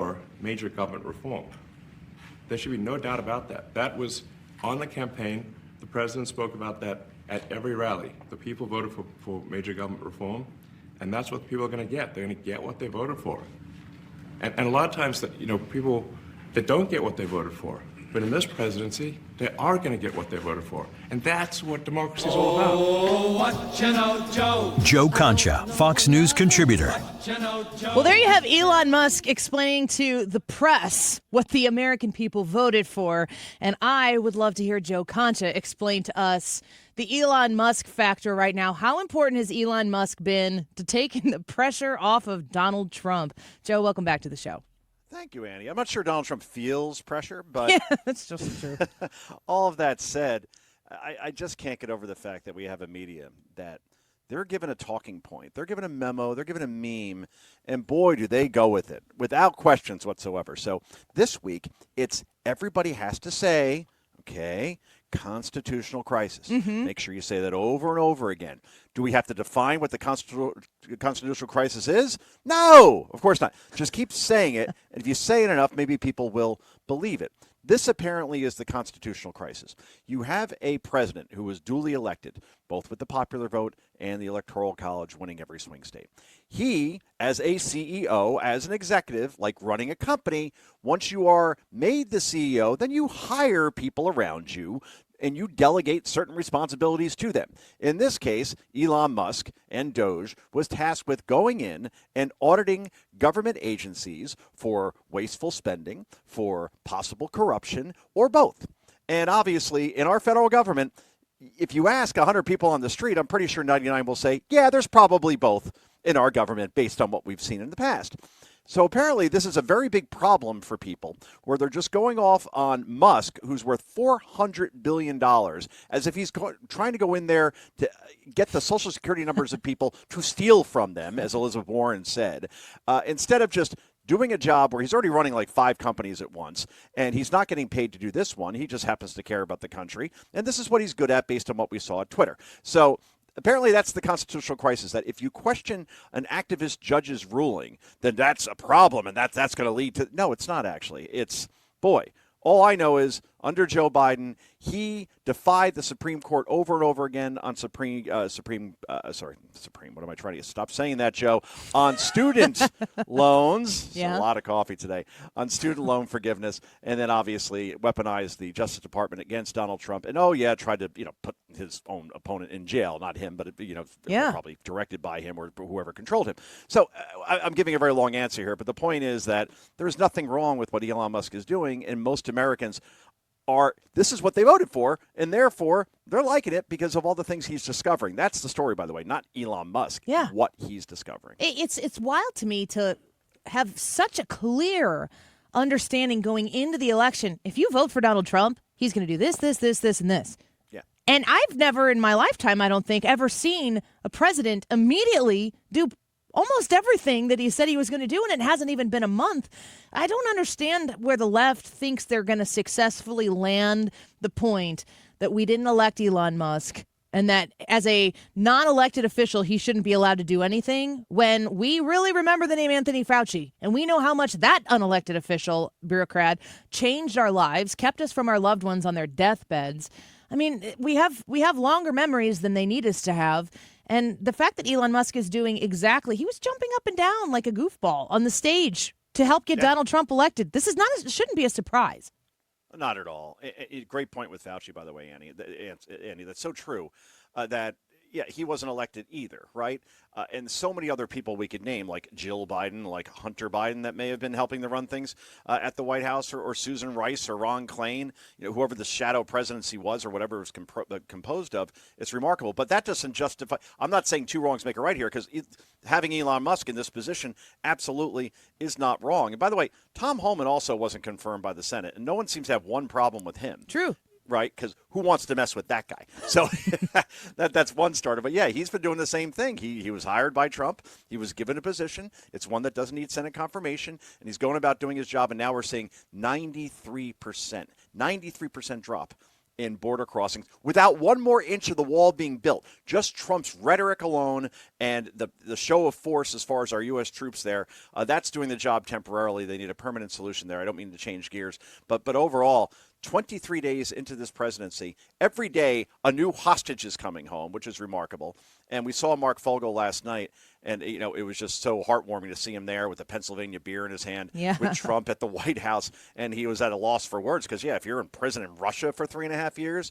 for major government reform. There should be no doubt about that. That was on the campaign. The president spoke about that at every rally. The people voted for major government reform, and that's what people are going to get. They're going to get what they voted for. And a lot of times, that people that don't get what they voted for, but in this presidency, they are going to get what they voted for. And that's what democracy is all about. Oh, what you know, Joe. Joe Concha, Fox News contributor. Well, there you have Elon Musk explaining to the press what the American people voted for. And I would love to hear Joe Concha explain to us the Elon Musk factor right now. How important has Elon Musk been to taking the pressure off of Donald Trump? Joe, welcome back to the show. Thank you, Annie. I'm not sure Donald Trump feels pressure, but yeah, that's just true. All of that said, I just can't get over the fact that we have a media that they're given a talking point. They're given a memo. They're given a meme. And boy, do they go with it without questions whatsoever. So this week, it's everybody has to say, okay, constitutional crisis. Mm-hmm. Make sure you say that over and over again. Do we have to define what the constitutional crisis is? No, of course not. Just keep saying it. And if you say it enough, maybe people will believe it. This apparently is the constitutional crisis. You have a president who was duly elected, both with the popular vote and the Electoral College winning every swing state. He, as a CEO, as an executive, like running a company, once you are made the CEO, then you hire people around you and you delegate certain responsibilities to them. In this case, Elon Musk and Doge was tasked with going in and auditing government agencies for wasteful spending, for possible corruption, or both. And obviously, in our federal government, if you ask 100 people on the street, I'm pretty sure 99 will say, yeah, there's probably both in our government based on what we've seen in the past. So apparently this is a very big problem for people where they're just going off on Musk, who's worth $400 billion, as if he's trying to go in there to get the Social Security numbers of people to steal from them, as Elizabeth Warren said, instead of just doing a job where he's already running like 5 companies at once, and he's not getting paid to do this one. He just happens to care about the country, and this is what he's good at based on what we saw at Twitter. So apparently that's the constitutional crisis, that if you question an activist judge's ruling, then that's a problem, and that's going to lead to – no, it's not actually. It's, boy, all I know is under Joe Biden, he defied the Supreme Court over and over again on Supreme, what am I trying to stop saying that, Joe? On student loans. Yeah. A lot of coffee today. On student loan forgiveness, and then obviously weaponized the Justice Department against Donald Trump. And, tried to, put his own opponent in jail, not him, but, probably directed by him or whoever controlled him. So I'm giving a very long answer here, but the point is that there is nothing wrong with what Elon Musk is doing, and most Americans this is what they voted for, and therefore they're liking it because of all the things he's discovering. That's the story, by the way, not Elon Musk. Yeah. What he's discovering. It's wild to me to have such a clear understanding going into the election. If you vote for Donald Trump, he's going to do this, this, this, this, and this. Yeah. And I've never in my lifetime, I don't think, ever seen a president immediately do almost everything that he said he was going to do, and it hasn't even been a month. I don't understand where the left thinks they're going to successfully land the point that we didn't elect Elon Musk and that as a non-elected official, he shouldn't be allowed to do anything, when we really remember the name Anthony Fauci, and we know how much that unelected official bureaucrat changed our lives, kept us from our loved ones on their deathbeds. I mean, we have longer memories than they need us to have. And the fact that Elon Musk is doing exactly, he was jumping up and down like a goofball on the stage to help get Donald Trump elected. This is shouldn't be a surprise. Not at all. Great point with Fauci, by the way, Annie. Annie, that's so true. That he wasn't elected either, right? And so many other people we could name, like Jill Biden, like Hunter Biden, that may have been helping to run things at the White House, or Susan Rice, or Ron Klain, whoever the shadow presidency was, or whatever it was composed of. It's remarkable. But that doesn't justify – I'm not saying two wrongs make a right here, because having Elon Musk in this position absolutely is not wrong. And by the way, Tom Homan also wasn't confirmed by the Senate, and no one seems to have one problem with him. True. Right, because who wants to mess with that guy? So that's one starter. But, he's been doing the same thing. He was hired by Trump. He was given a position. It's one that doesn't need Senate confirmation, and he's going about doing his job. And now we're seeing 93% drop in border crossings without one more inch of the wall being built. Just Trump's rhetoric alone and the show of force as far as our U.S. troops there, that's doing the job temporarily. They need a permanent solution there. I don't mean to change gears, but overall, 23 days into this presidency, every day a new hostage is coming home, which is remarkable. And we saw Mark Fogel last night, and it was just so heartwarming to see him there with a Pennsylvania beer in his hand with Trump at the White House. And he was at a loss for words because, if you're in prison in Russia for 3.5 years,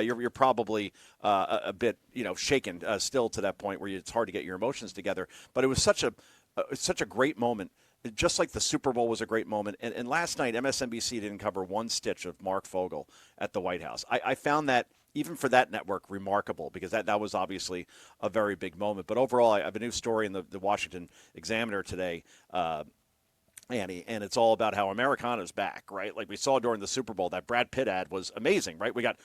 you're probably a bit shaken still to that point where it's hard to get your emotions together. But it was such a great moment. Just like the Super Bowl was a great moment. And last night, MSNBC didn't cover one stitch of Mark Fogel at the White House. I found that, even for that network, remarkable because that was obviously a very big moment. But overall, I have a new story in the Washington Examiner today, Annie, and it's all about how Americana's back, right? Like we saw during the Super Bowl, that Brad Pitt ad was amazing, right? We got,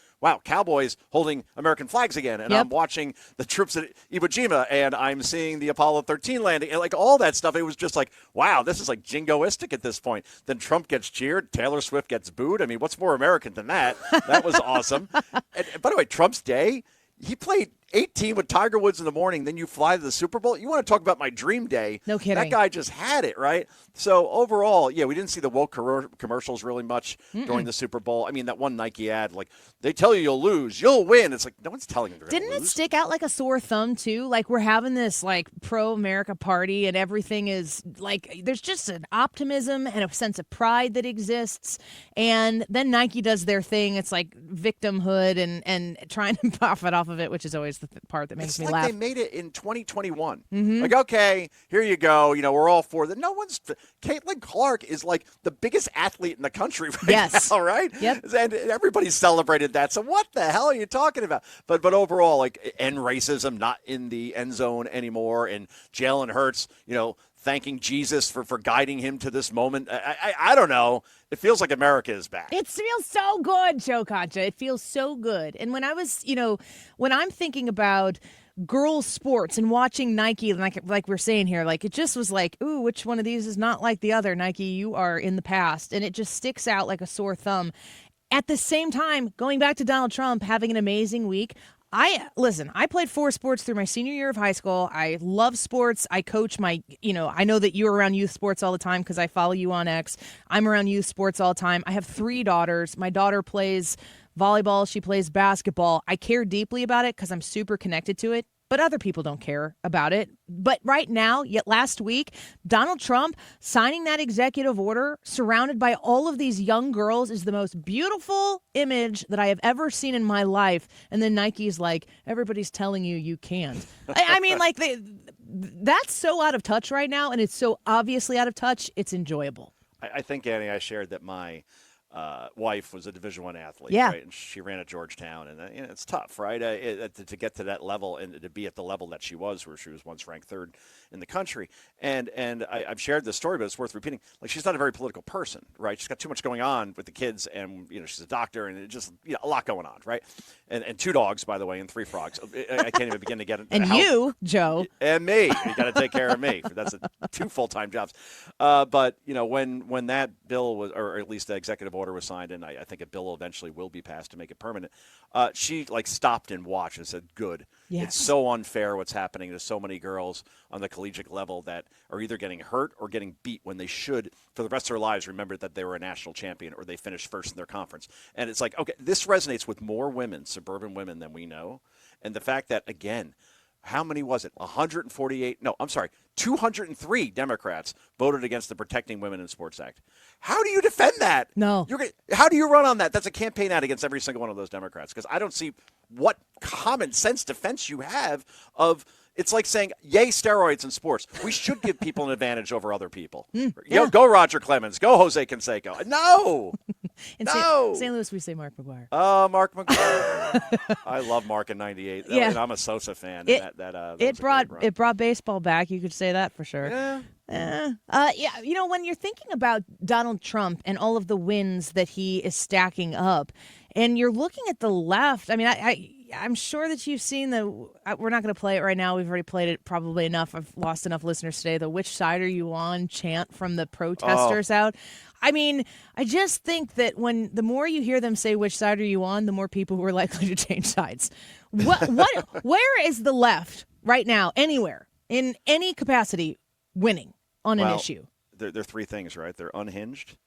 Cowboys holding American flags again, and I'm watching the troops at Iwo Jima, and I'm seeing the Apollo 13 landing, and like all that stuff. It was just like, wow, this is like jingoistic at this point. Then Trump gets cheered, Taylor Swift gets booed. I mean, what's more American than that? That was awesome. And by the way, Trump's day, he played 18 with Tiger Woods in the morning, then you fly to the Super Bowl. You want to talk about my dream day. No kidding. That guy just had it, right? So overall, we didn't see the woke commercials really much during the Super Bowl. I mean, that one Nike ad, like, they tell you you'll lose, you'll win. It's like, no one's telling you they're going to lose. Didn't it stick out like a sore thumb, too? Like, we're having this, like, pro-America party, and everything is, like, there's just an optimism and a sense of pride that exists. And then Nike does their thing. It's like victimhood and trying to profit off of it, which is always the part that makes me laugh. It's like they made it in 2021. Like, okay, here you go. We're all for that. Caitlin Clark is like the biggest athlete in the country right now, right? Yep. And everybody celebrated that. So what the hell are you talking about? But overall, like, end racism, not in the end zone anymore. And Jalen Hurts, thanking Jesus for guiding him to this moment. I don't know. It feels like America is back. It feels so good, Joe Concha. It feels so good. And when I was, when I'm thinking about girls' sports and watching Nike, like we're saying here, like it just was like, ooh, which one of these is not like the other? Nike, you are in the past. And it just sticks out like a sore thumb. At the same time, going back to Donald Trump having an amazing week, I played 4 sports through my senior year of high school. I love sports. I coach I know that you're around youth sports all the time because I follow you on X. I'm around youth sports all the time. I have 3 daughters. My daughter plays volleyball. She plays basketball. I care deeply about it because I'm super connected to it. But other people don't care about it. But right now, yet last week, Donald Trump signing that executive order surrounded by all of these young girls is the most beautiful image that I have ever seen in my life. And then Nike's like, everybody's telling you can't. I mean, like, that's so out of touch right now, and it's so obviously out of touch, it's enjoyable. I think, Annie, I shared that my wife was a Division I athlete, right? And she ran at Georgetown, and it's tough, right? To get to that level and to be at the level that she was, where she was once ranked 3rd in the country. And I've shared this story, but it's worth repeating. Like, she's not a very political person, right? She's got too much going on with the kids, and she's a doctor, and it just a lot going on, right? And 2 dogs, by the way, and 3 frogs. I can't even begin to get it. And you, Joe, and me, you got to take care of me. That's 2 full-time jobs. But when that bill was, or at least the executive order was signed, and I think a bill eventually will be passed to make it permanent, she stopped and watched and said, good. Yes. It's so unfair what's happening to so many girls on the collegiate level that are either getting hurt or getting beat when they should, for the rest of their lives, remember that they were a national champion or they finished first in their conference. And it's like, okay, this resonates with more women, suburban women, than we know. And the fact that, again, how many was it? 203 Democrats voted against the Protecting Women in Sports Act. How do you defend that? No. How do you run on that? That's a campaign ad against every single one of those Democrats, because I don't see what common sense defense you have of. It's like saying, yay, steroids in sports. We should give people an advantage over other people. Go Roger Clemens. Go Jose Canseco. No. In no. St. Louis, we say Mark McGwire. Oh, Mark McGwire. I love Mark in 98. Yeah. And I'm a Sosa fan. It brought baseball back. You could say that for sure. Yeah. When you're thinking about Donald Trump and all of the wins that he is stacking up, and you're looking at the left, I mean, I'm sure that you've seen we're not going to play it right now. We've already played it probably enough. I've lost enough listeners today. The "Which side are you on?" chant from the protesters out. I mean, I just think that the more you hear them say "Which side are you on?" the more people who are likely to change sides. Where is the left right now, anywhere, in any capacity, winning on an issue? There are three things, right? They're unhinged,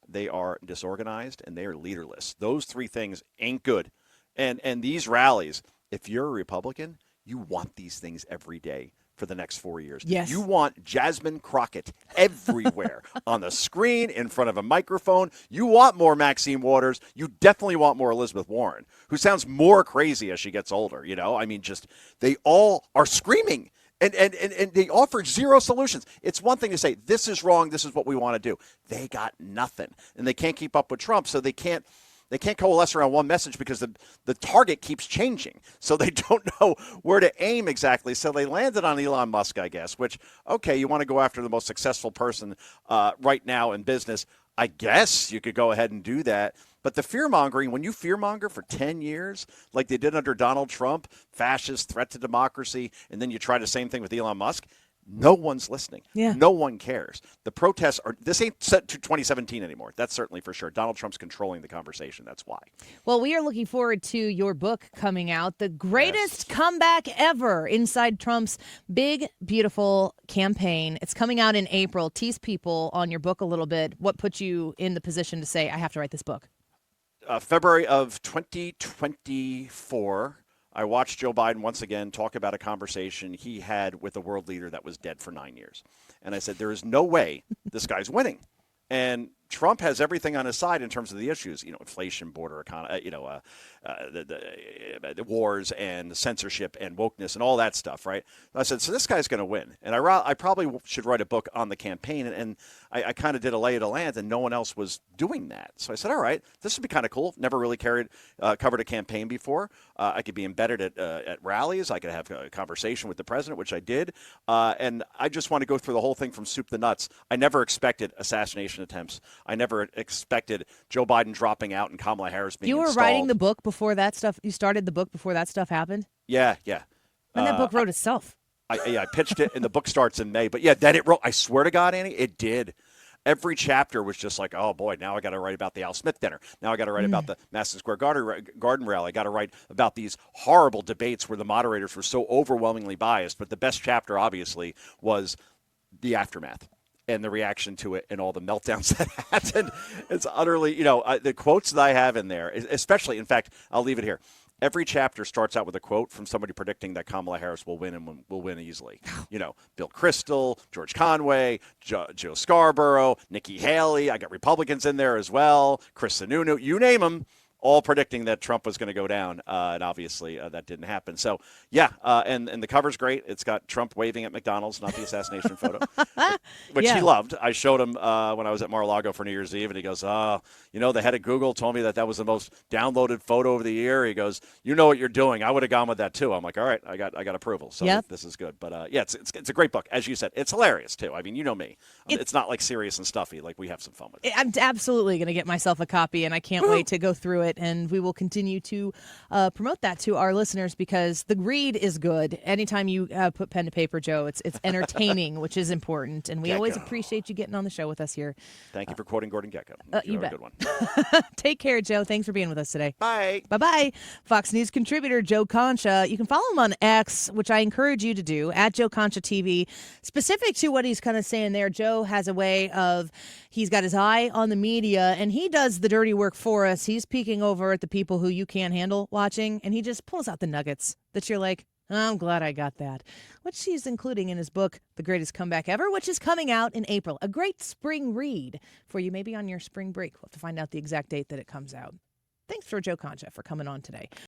they are disorganized, and they are leaderless. Those three things ain't good. And these rallies, if you're a Republican, you want these things every day for the next 4 years. Yes. You want Jasmine Crockett everywhere, on the screen, in front of a microphone. You want more Maxine Waters. You definitely want more Elizabeth Warren, who sounds more crazy as she gets older. I mean, just they all are screaming. And they offer zero solutions. It's one thing to say, this is wrong, this is what we want to do. They got nothing. And they can't keep up with Trump, so they can't coalesce around one message because the target keeps changing. So they don't know where to aim exactly. So they landed on Elon Musk, I guess, which, okay, you want to go after the most successful person right now in business. I guess you could go ahead and do that. But the fear-mongering, when you fear-monger for 10 years, like they did under Donald Trump, fascist, threat to democracy, and then you try the same thing with Elon Musk, no one's listening. Yeah. No one cares. The protests this ain't set to 2017 anymore. That's certainly for sure. Donald Trump's controlling the conversation. That's why. Well, we are looking forward to your book coming out, The Greatest Comeback Ever, inside Trump's big, beautiful campaign. It's coming out in April. Tease people on your book a little bit. What put you in the position to say, I have to write this book? February of 2024, I watched Joe Biden once again talk about a conversation he had with a world leader that was dead for 9 years. And I said, there is no way this guy's winning. And Trump has everything on his side in terms of the issues, inflation, border economy, the wars and censorship and wokeness and all that stuff, right? And I said, so this guy's going to win. And I probably should write a book on the campaign. And I kind of did a lay of the land, and no one else was doing that. So I said, all right, this would be kind of cool. Never really covered a campaign before. I could be embedded at rallies. I could have a conversation with the president, which I did. And I just want to go through the whole thing from soup to nuts. I never expected assassination attempts. I never expected Joe Biden dropping out and Kamala Harris being You were installed. writing the book before that stuff. You started the book before that stuff happened? Yeah. And that book wrote itself. I pitched it, and the book starts in May. But yeah, then it wrote. I swear to God, Annie, it did. Every chapter was just like, oh boy, now I got to write about the Al Smith dinner. Now I got to write about the Madison Square Garden rally. I got to write about these horrible debates where the moderators were so overwhelmingly biased. But the best chapter, obviously, was the aftermath and the reaction to it and all the meltdowns that happened. It's utterly, the quotes that I have in there, especially, in fact, I'll leave it here. Every chapter starts out with a quote from somebody predicting that Kamala Harris will win and will win easily. Bill Kristol, George Conway, Joe Scarborough, Nikki Haley. I got Republicans in there as well. Chris Sununu, you name them. All predicting that Trump was going to go down, and obviously that didn't happen. So, yeah, and the cover's great. It's got Trump waving at McDonald's, not the assassination photo, which he loved. I showed him when I was at Mar-a-Lago for New Year's Eve, and he goes, the head of Google told me that was the most downloaded photo of the year. He goes, you know what you're doing. I would have gone with that, too. I'm like, all right, I got approval. So this is good. But, it's a great book. As you said, it's hilarious, too. I mean, you know me. It's not like serious and stuffy. Like, we have some fun with it. I'm absolutely going to get myself a copy, and I can't wait to go through it. And we will continue to promote that to our listeners because the read is good. Anytime you put pen to paper, Joe, it's entertaining, which is important. And we always appreciate you getting on the show with us here. Thank you for quoting Gordon Gekko. You bet. A good one. Take care, Joe. Thanks for being with us today. Bye. Bye-bye. Fox News contributor Joe Concha. You can follow him on X, which I encourage you to do, at Joe Concha TV. Specific to what he's kind of saying there, Joe has a way of, he's got his eye on the media, and he does the dirty work for us. He's peeking over at the people who you can't handle watching, and he just pulls out the nuggets that you're like, I'm glad I got that, which he's including in his book, The Greatest Comeback Ever, which is coming out in April. A great spring read for you, maybe on your spring break. We'll have to find out the exact date that it comes out. Thanks for Joe Concha for coming on today.